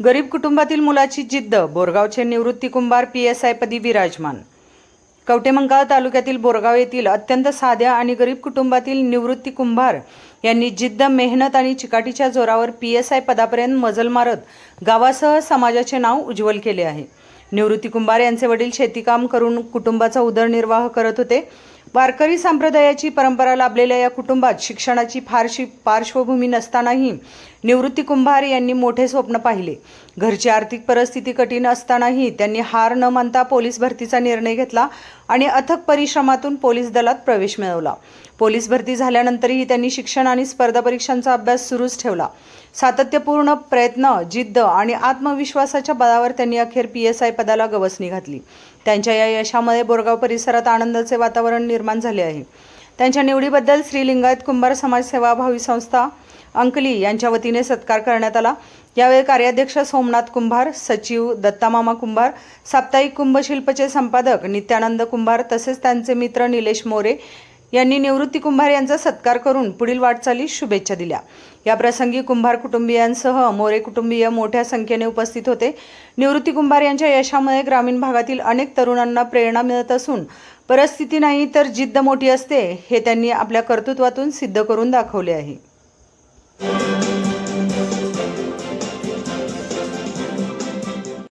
गरीब कुटुंबातील मुलाची जिद्द, बोरगावचे निवृत्ती कुंभार PSI पदी विराजमान। कवठेमंकाळ तालुक्यातील बोरगाव येथील अत्यंत साध्या आणि गरीब कुटुंबातील निवृत्ती कुंभार यांनी जिद्द, मेहनत आणि चिकाटीच्या जोरावर PSI पदापर्यंत मजल मारत गावासह समाजाचे नाव उज्ज्वल केले आहे। निवृत्ती कुंभार यांचे वडील शेतीकाम करून कुटुंबाचा उदरनिर्वाह करत होते। वारकरी संप्रदायाची परंपरा लाभलेल्या या कुटुंबात शिक्षणाची फारशी पार्श्वभूमी नसतानाही निवृत्ती कुंभार यांनी मोठे स्वप्न पाहिले। घरची आर्थिक परिस्थिती कठीण असतानाही त्यांनी हार न मानता पोलीस भरतीचा निर्णय घेतला आणि अथक परिश्रमातून पोलीस दलात प्रवेश मिळवला। पोलीस भरती झाल्यानंतरही त्यांनी शिक्षण आणि स्पर्धा परीक्षांचा अभ्यास सुरूच ठेवला। सातत्यपूर्ण प्रयत्न, जिद्द आणि आत्मविश्वासाच्या बळावर त्यांनी अखेर PSI पदाला गवसणी घातली। त्यांच्या या यशामुळे बोरगाव परिसरात आनंदाचे वातावरण निर्माण झाले आहे। त्यांच्या निवडीबद्दल श्री लिंगायत कुंभार समाज सेवाभावी संस्था अंकली यांच्या वतीने सत्कार करण्यात आला। यावेळी कार्याध्यक्ष सोमनाथ कुंभार, सचिव दत्तामामा कुंभार, साप्ताहिक कुंभशिल्पचे संपादक नित्यानंद कुंभार तसेच त्यांचे मित्र निलेश मोरे यांनी निवृत्ती कुंभार यांचा सत्कार करून पुढील वाटचालीस शुभेच्छा दिल्या। या प्रसंगी कुंभार कुटुंबियांसह मोरे कुटुंबीय मोठ्या संख्येने उपस्थित होते। निवृत्ती कुंभार यांच्या यशामुळे ग्रामीण भागातील अनेक तरुणांना प्रेरणा मिळत असून परिस्थिती नाही तर जिद्द मोठी असते हे त्यांनी आपल्या कर्तृत्वातून सिद्ध करून दाखवले आहे।